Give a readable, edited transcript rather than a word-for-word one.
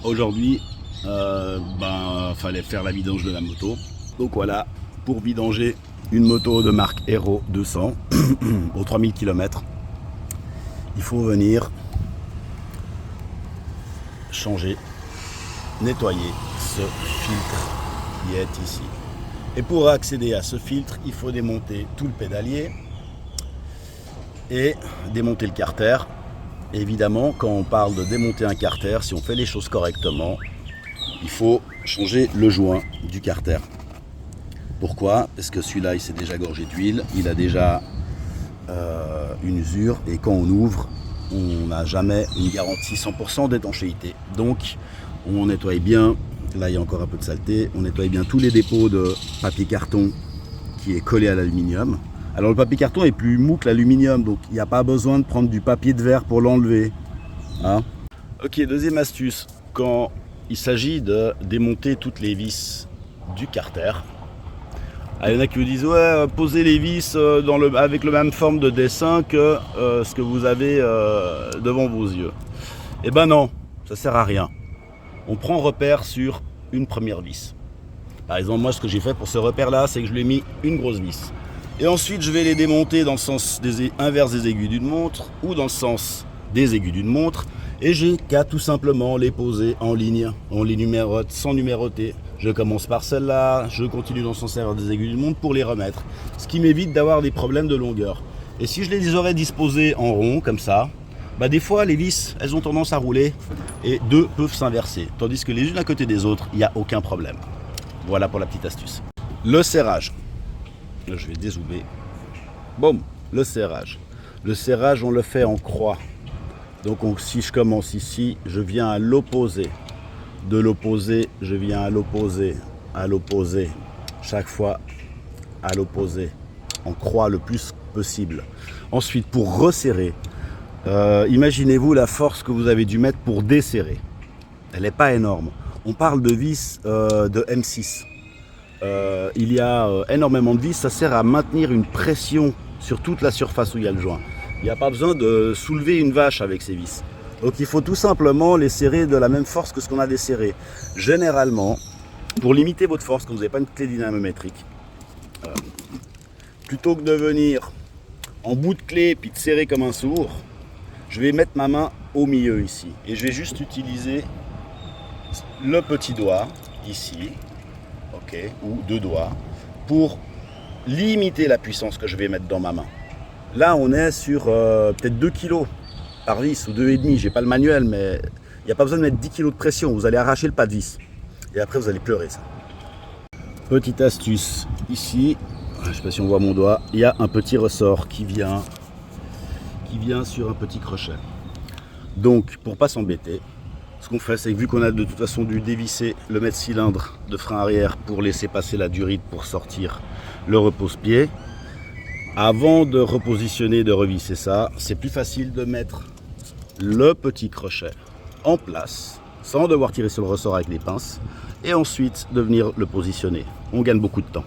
Aujourd'hui, fallait faire la vidange de la moto. Donc voilà, pour vidanger une moto de marque Hero 200 aux 3000 km, il faut venir changer, nettoyer ce filtre qui est ici. Et pour accéder à ce filtre, il faut démonter tout le pédalier et démonter le carter. Et évidemment, quand on parle de démonter un carter, si on fait les choses correctement, il faut changer le joint du carter. Pourquoi? Parce que celui-là, il s'est déjà gorgé d'huile, il a déjà une usure, et quand on ouvre, on n'a jamais une garantie 100% d'étanchéité. Donc, on nettoie bien, là il y a encore un peu de saleté, on nettoie bien tous les dépôts de papier carton qui est collé à l'aluminium. Alors le papier carton est plus mou que l'aluminium, donc il n'y a pas besoin de prendre du papier de verre pour l'enlever. Hein? Ok, deuxième astuce, quand il s'agit de démonter toutes les vis du carter, il y en a qui vous disent ouais, posez les vis avec la même forme de dessin que ce que vous avez devant vos yeux. Eh ben non, ça sert à rien. On prend repère sur une première vis. Par exemple, moi ce que j'ai fait pour ce repère là, c'est que je lui ai mis une grosse vis. Et ensuite je vais les démonter dans le sens inverse des aiguilles d'une montre ou dans le sens des aiguilles d'une montre. Et j'ai qu'à tout simplement les poser en ligne. On les numérote sans numéroter. Je commence par celle-là, je continue dans le sens inverse des aiguilles d'une montre pour les remettre. Ce qui m'évite d'avoir des problèmes de longueur. Et si je les aurais disposés en rond, comme ça, des fois les vis, elles ont tendance à rouler et deux peuvent s'inverser. Tandis que les unes à côté des autres, il n'y a aucun problème. Voilà pour la petite astuce. Le serrage. Là, je vais dézoomer. Boum, le serrage. Le serrage, on le fait en croix. Donc si je commence ici, je viens à l'opposé. De l'opposé, je viens à l'opposé, chaque fois à l'opposé, en croix le plus possible. Ensuite, pour resserrer, imaginez-vous la force que vous avez dû mettre pour desserrer. Elle n'est pas énorme. On parle de vis de M6. Il y a énormément de vis, ça sert à maintenir une pression sur toute la surface où il y a le joint. Il n'y a pas besoin de soulever une vache avec ces vis. Donc il faut tout simplement les serrer de la même force que ce qu'on a desserré. Généralement, pour limiter votre force, quand vous n'avez pas une clé dynamométrique, plutôt que de venir en bout de clé puis de serrer comme un sourd, je vais mettre ma main au milieu ici. Et je vais juste utiliser le petit doigt ici, ok, ou deux doigts, pour limiter la puissance que je vais mettre dans ma main. Là on est sur peut-être 2 kg par vis ou 2,5, j'ai pas le manuel, mais il n'y a pas besoin de mettre 10 kg de pression, vous allez arracher le pas de vis et après vous allez pleurer ça. Petite astuce, ici, je ne sais pas si on voit mon doigt, il y a un petit ressort qui vient sur un petit crochet. Donc pour pas s'embêter, ce qu'on fait, c'est que vu qu'on a de toute façon dû dévisser le mètre-cylindre de frein arrière pour laisser passer la durite pour sortir le repose-pied, avant de repositionner, de revisser ça, c'est plus facile de mettre le petit crochet en place, sans devoir tirer sur le ressort avec les pinces, et ensuite de venir le positionner. On gagne beaucoup de temps.